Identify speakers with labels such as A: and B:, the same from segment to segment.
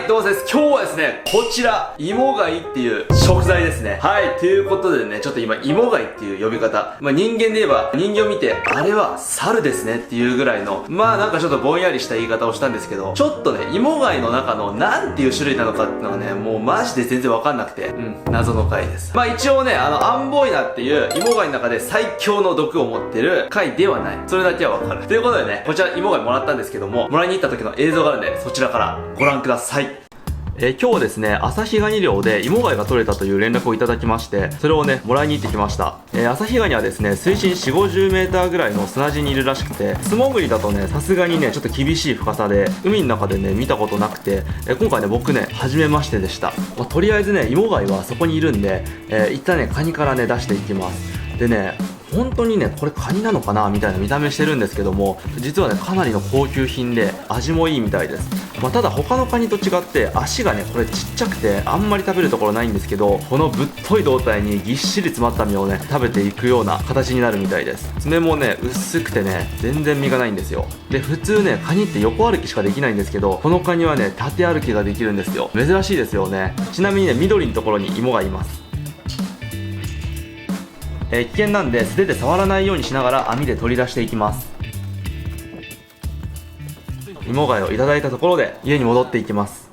A: どうもです。今日はですね、こちら、芋貝っていう食材ですね。はい、ということでね、ちょっと今、芋貝っていう呼び方。人間で言えば、人形を見て、あれは猿ですねっていうぐらいの、なんかちょっとぼんやりした言い方をしたんですけど、ちょっとね、芋貝の中のなんていう種類なのかっていうのがね、もうマジで全然わかんなくて、謎の貝です。一応ね、アンボイナっていう芋貝の中で最強の毒を持ってる貝ではない。それだけはわかる。ということでね、こちら芋貝もらったんですけども、もらいに行った時の映像があるんで、そちらからご覧ください。今日ですね、旭ガニ漁で芋貝が取れたという連絡をいただきまして、それをね、もらいに行ってきました。旭ガニはですね、水深4、50メーターぐらいの砂地にいるらしくて、素潜りだとね、さすがにね、ちょっと厳しい深さで、海の中でね、見たことなくて、今回ね、僕ね、初めましてでした。とりあえずね、芋貝はそこにいるんで、一旦ね、カニからね、出していきます。でね、本当にね、これカニなのかなみたいな見た目してるんですけども、実はね、かなりの高級品で、味もいいみたいです。ただ他のカニと違って、足がね、これちっちゃくて、あんまり食べるところないんですけど、このぶっとい胴体にぎっしり詰まった身をね、食べていくような形になるみたいです。爪もね、薄くてね、全然身がないんですよ。で、普通ね、カニって横歩きしかできないんですけど、このカニはね、縦歩きができるんですよ。珍しいですよね。ちなみにね、緑のところに芋がいます。危険なんで素手で触らないようにしながら網で取り出していきます。芋貝をいただいたところで家に戻っていきます。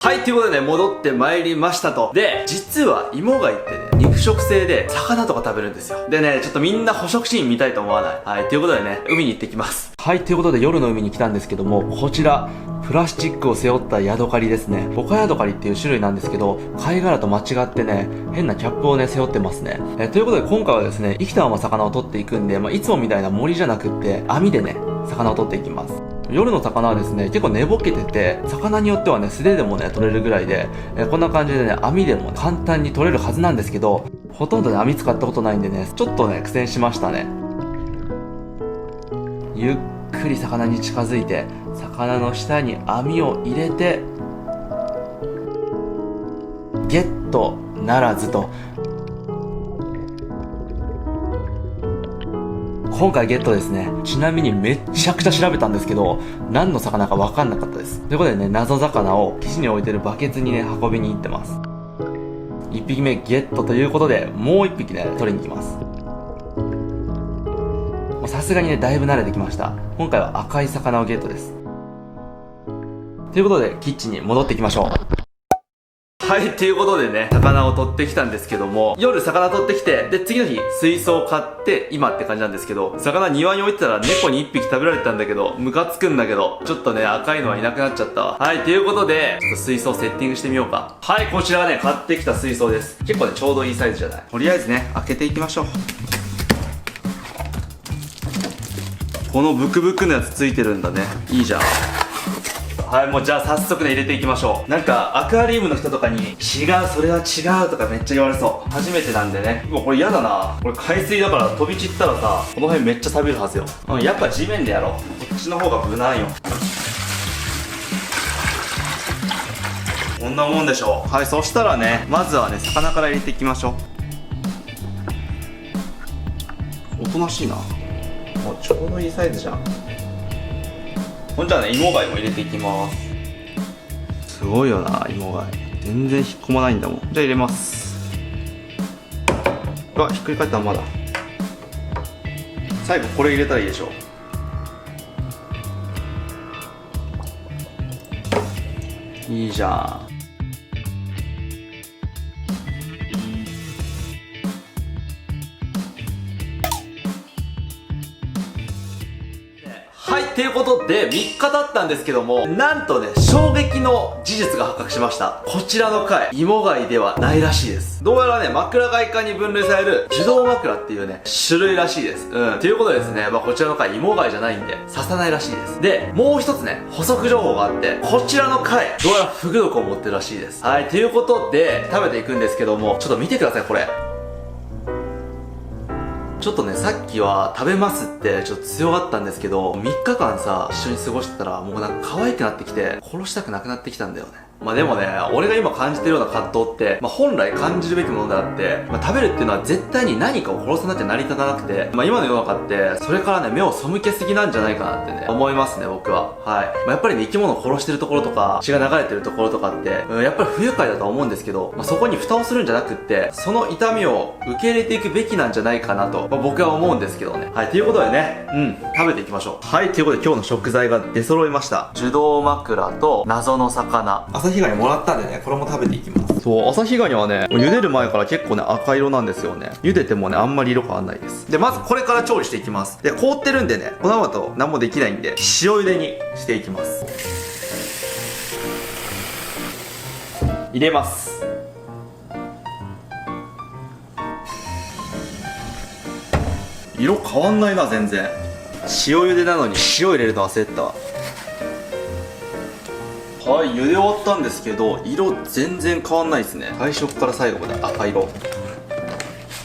A: はい、ということでね、戻ってまいりましたと。で、実は芋貝ってね、肉食性で魚とか食べるんですよ。でね、ちょっとみんな捕食シーン見たいと思わない。はい、ということでね、海に行ってきます。はい、ということで夜の海に来たんですけども、こちら、プラスチックを背負ったヤドカリですね。ボカヤドカリっていう種類なんですけど、貝殻と間違ってね、変なキャップをね、背負ってますね。ということで今回はですね、生きたまま魚を取っていくんで、いつもみたいな森じゃなくって、網でね、魚を取っていきます。夜の魚はですね、結構寝ぼけてて、魚によってはね、素手でもね、取れるぐらいで、こんな感じでね、網でも簡単に取れるはずなんですけど、ほとんどね、網使ったことないんでね、ちょっとね、苦戦しましたね。ゆっくり魚に近づいて、魚の下に網を入れて、ゲットならずと。今回ゲットですね。ちなみにめっちゃくちゃ調べたんですけど、何の魚か分かんなかったです。ということでね、謎魚を岸に置いてるバケツにね、運びに行ってます。1匹目ゲットということで、もう1匹ね、取りに行きます。さすがにね、だいぶ慣れてきました。今回は赤い魚をゲットです。ということで、キッチンに戻っていきましょう。はい、ということでね、魚を取ってきたんですけども、夜魚取ってきて、で、次の日、水槽を買って、今って感じなんですけど、魚庭に置いてたら猫に1匹食べられたんだけど、ムカつくんだけど、ちょっとね、赤いのはいなくなっちゃったわ。はい、ということで、ちょっと水槽セッティングしてみようか。はい、こちらがね、買ってきた水槽です。結構ね、ちょうどいいサイズじゃない。とりあえずね、開けていきましょう。このブクブクのやつついてるんだね。いいじゃん。はい、もうじゃあ早速ね、入れていきましょう。なんか、アクアリウムの人とかに、違う、それは違うとかめっちゃ言われそう。初めてなんでね。うわ、これ嫌だな。これ海水だから飛び散ったらさ、この辺めっちゃ錆びるはずよ。やっぱ地面でやろう。こっちの方が無難よ。こんなもんでしょう。はい、そしたらね、まずはね、魚から入れていきましょう。おとなしいな。もうちょうどいいサイズじゃん。ほんじゃあね、芋貝も入れていきます。すごいよな、芋貝。全然引っ込まないんだもん。じゃあ入れます。うわ、ひっくり返ったままだ。最後これ入れたらいいでしょ。いいじゃん。はい、ということで、3日経ったんですけども、なんとね、衝撃の事実が発覚しました。こちらの貝、芋貝ではないらしいです。どうやらね、枕貝科に分類される、受動枕っていうね、種類らしいです。ということでですね、こちらの貝、芋貝じゃないんで、刺さないらしいです。で、もう一つね、補足情報があって、こちらの貝、どうやらフグ毒を持ってるらしいです。はい、ということで、食べていくんですけども、ちょっと見てください、これ。ちょっとね、さっきは食べますってちょっと強かったんですけど、3日間さ、一緒に過ごしてたらもうなんか可愛くなってきて、殺したくなくなってきたんだよね。まあでもね、俺が今感じてるような葛藤って、まあ本来感じるべきものであって、まあ食べるっていうのは絶対に何かを殺さなきゃ成り立たなくて、まあ今の世の中って、それからね、目を背けすぎなんじゃないかなってね、思いますね、僕は。はい。まあやっぱりね、生き物を殺してるところとか、血が流れてるところとかって、やっぱり不愉快だとは思うんですけど、まあそこに蓋をするんじゃなくって、その痛みを受け入れていくべきなんじゃないかなと、まあ僕は思うんですけどね。はい、ということでね、食べていきましょう。はい、ということで今日の食材が出揃いました。樹洞枕と謎の魚。朝日ガニもらったんでね、これも食べていきます。そう、朝日ガニはね、茹でる前から結構ね、赤色なんですよね。茹でてもね、あんまり色変わんないです。で、まずこれから調理していきます。で、凍ってるんでね、このままだと何もできないんで、塩茹でにしていきます。入れます。色変わんないな、全然。塩茹でなのに塩入れるの忘れてたわ。はい、茹で終わったんですけど、色全然変わんないですね。最初から最後まで赤色。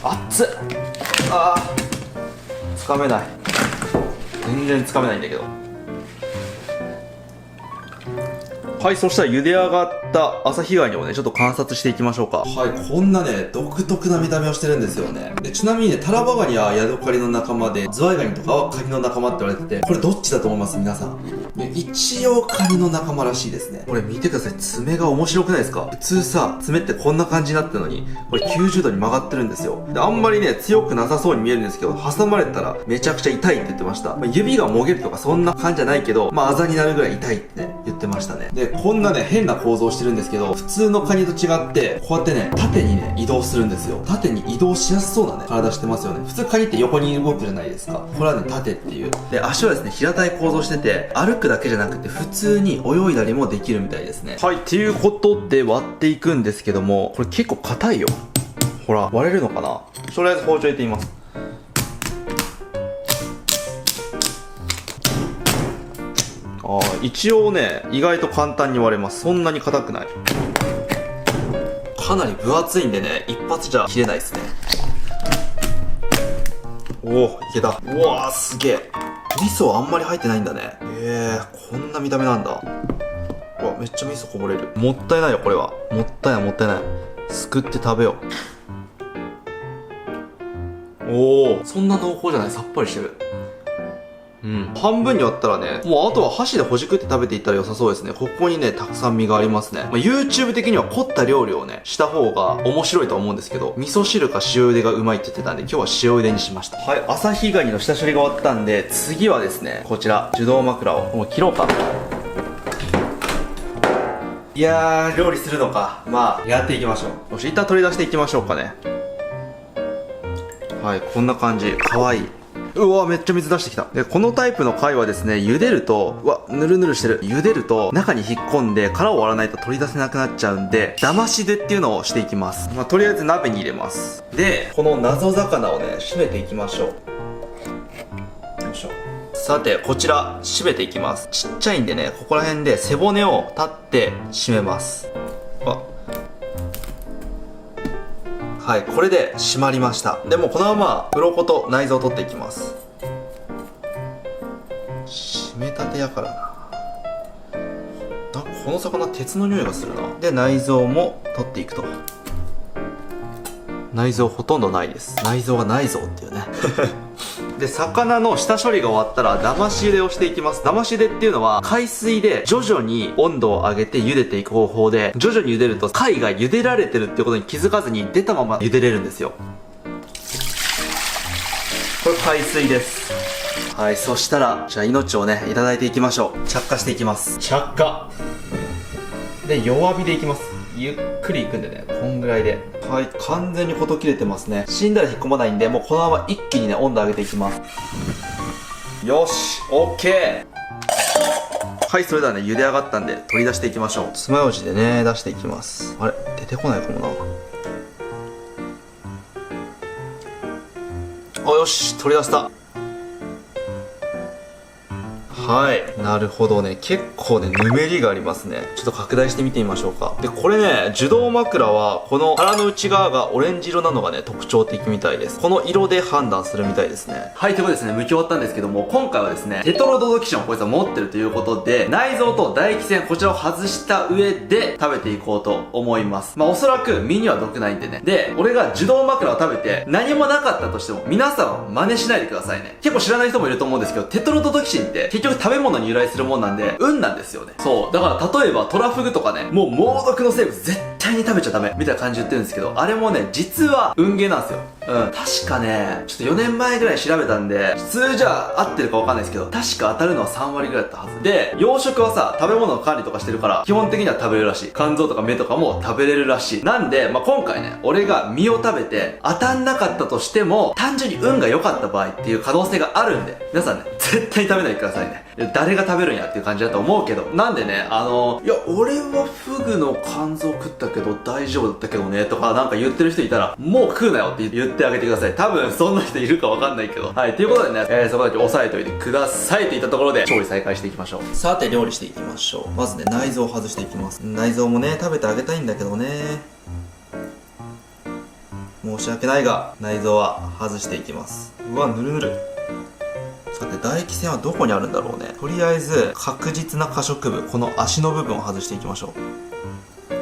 A: 熱っ。あー、つかめない。全然つかめないんだけど。はい、そしたら茹で上がった朝日ガニをね、ちょっと観察していきましょうか。はい、こんなね、独特な見た目をしてるんですよね。で、ちなみにね、タラバガニはヤドカリの仲間で、ズワイガニとかはカニの仲間って言われてて、これどっちだと思います皆さん。ね、一応カニの仲間らしいですね。これ見てください、爪が面白くないですか？普通さ、爪ってこんな感じになってるのに、これ90度に曲がってるんですよ。で、あんまりね、強くなさそうに見えるんですけど、挟まれたらめちゃくちゃ痛いって言ってました。まあ、指がもげるとかそんな感じじゃないけど、まあ、あざになるぐらい痛いってね、言ってましたね。で、こんなね、変な構造してるんですけど、普通のカニと違って、こうやってね、縦にね、移動するんですよ。縦に移動しやすそうなね、体してますよね。普通カニって横に動くじゃないですか。これはね、縦っていう。で、足はですね、平たい構造してて、歩くだけじゃなくて、普通に泳いだりもできるみたいですね。はい、っていうことで割っていくんですけども、これ結構硬いよ。ほら、割れるのかな？とりあえず包丁入れてみます。一応ね、意外と簡単に割れます。そんなに硬くない。かなり分厚いんでね、一発じゃ切れないですね。おお、いけた。うわー、すげえ。味噌あんまり入ってないんだね。こんな見た目なんだ。うわ、めっちゃ味噌こぼれる。もったいないよ、これは。もったいない、もったいない。すくって食べよう。おお、そんな濃厚じゃない。さっぱりしてる。半分に割ったらね、もうあとは箸でほじくって食べていったら良さそうですね。ここにね、たくさん身がありますね。YouTube 的には凝った料理をね、した方が面白いと思うんですけど、味噌汁か塩茹でがうまいって言ってたんで、今日は塩茹でにしました。はい、朝日ガニの下処理が終わったんで、次はですね、こちら、樹洞枕をもう切ろうか。いやー、料理するのか。まあ、やっていきましょう。よし、一旦取り出していきましょうかね。はい、こんな感じ。かわいい。うわ、めっちゃ水出してきた。で、このタイプの貝はですね、茹でると、うわ、ぬるぬるしてる。茹でると、中に引っ込んで、殻を割らないと取り出せなくなっちゃうんで、だましでっていうのをしていきます。まあ、とりあえず鍋に入れます。で、この謎魚をね、締めていきましょう。よいしょ。さて、こちら、締めていきます。ちっちゃいんでね、ここら辺で背骨を立って締めます。はい、これで締まりました。でもこのまま鱗と内臓を取っていきます。締めたてやからな。この魚鉄の匂いがするな。で、内臓も取っていくと。内臓ほとんどないです。内臓がないぞっていうね。で、魚の下処理が終わったら、だまし茹でをしていきます。だまし茹でっていうのは、海水で徐々に温度を上げて茹でていく方法で、徐々に茹でると貝が茹でられてるっていうことに気づかずに出たまま茹でれるんですよ。これ海水です。はい、そしたら、じゃあ命をね、いただいていきましょう。着火していきます。着火で、弱火でいきます。ゆっくりいくんでね、こんぐらいで。はい、完全に事切れてますね。死んだら引っ込まないんで、もうこのまま一気にね、温度上げていきます。よし、オッケー。はい、それではね、茹で上がったんで、取り出していきましょう。爪楊枝でね、出していきます。あれ、出てこないかもな。あ、よし、取り出した。はい。なるほどね。結構ね、ぬめりがありますね。ちょっと拡大して見てみましょうか。で、これね、受動枕は、この腹の内側がオレンジ色なのがね、特徴的みたいです。この色で判断するみたいですね。はい、ということですね、剥き終わったんですけども、今回はですね、テトロドドキシンをこいつは持ってるということで、内臓と唾液腺、こちらを外した上で食べていこうと思います。まあ、おそらく身には毒ないんでね。で、俺が受動枕を食べて、何もなかったとしても、皆さんは真似しないでくださいね。結構知らない人もいると思うんですけど、テトロドトキシンって結局食べ物に由来するもんなんで、運なんですよね。そう。だから例えばトラフグとかね、もう猛毒の生物絶対に食べちゃダメみたいな感じで言ってるんですけど、あれもね、実は運ゲーなんですよ。確かね、ちょっと4年前ぐらい調べたんで、普通じゃ合ってるかわかんないですけど、確か当たるのは3割ぐらいだったはず。で、養殖はさ、食べ物の管理とかしてるから、基本的には食べれるらしい。肝臓とか目とかも食べれるらしい。なんで、まあ、今回ね、俺が身を食べて当たんなかったとしても、単純に運が良かった場合っていう可能性があるんで、皆さんね、絶対に食べないでくださいね。誰が食べるんやっていう感じだと思うけど。なんでね、いや、俺はフグの肝臓食ったけど大丈夫だったけどね、とかなんか言ってる人いたら、もう食うなよって言ってあげてください。多分そんな人いるかわかんないけど。はい、ということでね、そこだけ押さえておいてくださいといったところで、調理再開していきましょう。さて、料理していきましょう。まずね、内臓を外していきます。内臓もね、食べてあげたいんだけどね。申し訳ないが、内臓は外していきます。うわ、ぬるぬる。さて、唾液腺はどこにあるんだろうね。とりあえず、確実な可食部、この足の部分を外していきましょう。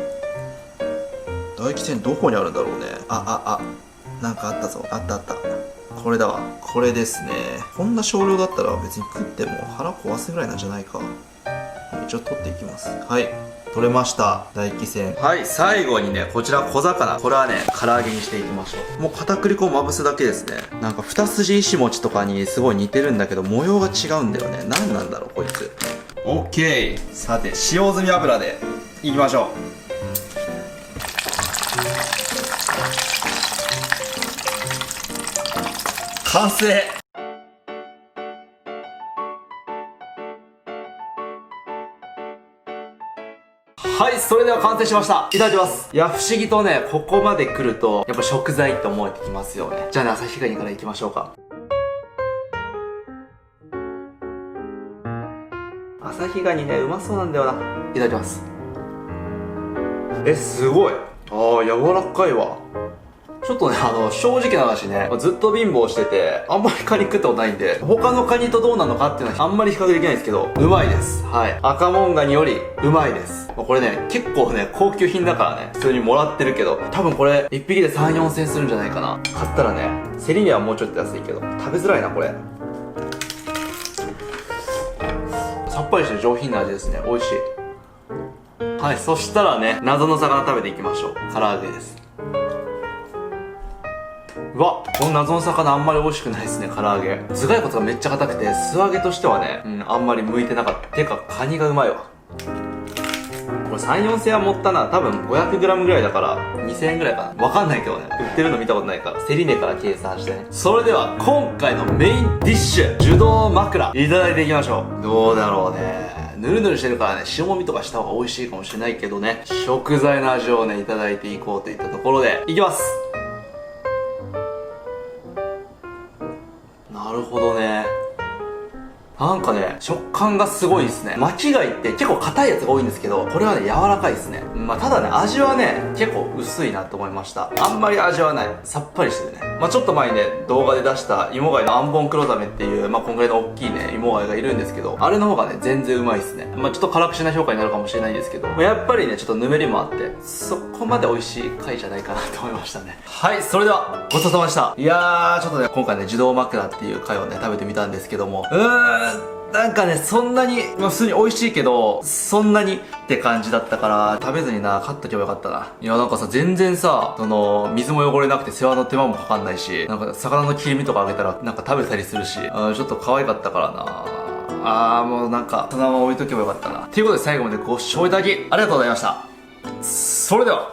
A: 唾液腺どこにあるんだろうね。なんかあったぞ。あった。これだわ。これですね。こんな少量だったら別に食っても腹壊すぐらいなんじゃないか。一応取っていきます。はい。取れました。唾液腺。はい、最後にね、こちら小魚。これはね、唐揚げにしていきましょう。もう片栗粉をまぶすだけですね。なんか二筋石餅とかにすごい似てるんだけど、模様が違うんだよね。何なんだろう、こいつ。オッケー。さて、使用済み油でいきましょう。完成。はい、それでは完成しました。いただきます。いや、不思議とね、ここまで来ると、やっぱ食材って思えてきますよね。じゃあね、旭ガニからいきましょうか。旭ガニね、うまそうなんだよな。いただきます。すごい。柔らかいわ。ちょっとね、正直な話ね、ずっと貧乏してて、あんまりカニ食ったことないんで、他のカニとどうなのかっていうのはあんまり比較できないんですけど、うまいです。はい。赤モンガニよりうまいです。これね、結構ね、高級品だからね、普通にもらってるけど、多分これ、1匹で3、4千するんじゃないかな。買ったらね、競りにはもうちょっと安いけど、食べづらいな、これ。さっぱりして上品な味ですね。美味しい。はい、そしたらね、謎の魚食べていきましょう。唐揚げです。うわ、この謎の魚あんまり美味しくないですね、唐揚げ。頭蓋骨がめっちゃ硬くて、素揚げとしてはね、あんまり向いてなかった。てか、カニがうまいわ。これ3、4千は持ったな。多分 500g ぐらいだから、2000円ぐらいかな。わかんないけどね。売ってるの見たことないから、競り値から計算してね。それでは、今回のメインディッシュ、受動枕、いただいていきましょう。どうだろうね。ぬるぬるしてるからね、塩もみとかした方が美味しいかもしれないけどね、食材の味をね、いただいていこうといったところで、いきます。なるほどね。なんかね、食感がすごいですね。巻き貝って結構硬いやつが多いんですけど、これはね、柔らかいですね。ただね、味はね、結構薄いなと思いました。あんまり味はない。さっぱりしてるね。ちょっと前にね、動画で出した芋貝のアンボンクロザメっていう、こんぐらいの大きいね、芋貝がいるんですけど、あれの方がね、全然うまいですね。ちょっと辛口な評価になるかもしれないですけど、やっぱりね、ちょっとぬめりもあって、そこまで美味しい貝じゃないかなと思いましたね。はい、それでは、ごちそうさまでした。いやー、ちょっとね、今回ね、受動枕っていう貝をね、食べてみたんですけども、なんかね、そんなに、普通に美味しいけど、そんなにって感じだったから、食べずにな、買っとけばよかったな。いや、なんかさ、全然さ、水も汚れなくて世話の手間もかかんないし、なんか、魚の切り身とかあげたら、なんか食べたりするし、ちょっと可愛かったからな。もうなんか、そのまま置いとけばよかったな。ということで最後までご視聴いただき、ありがとうございました。それでは。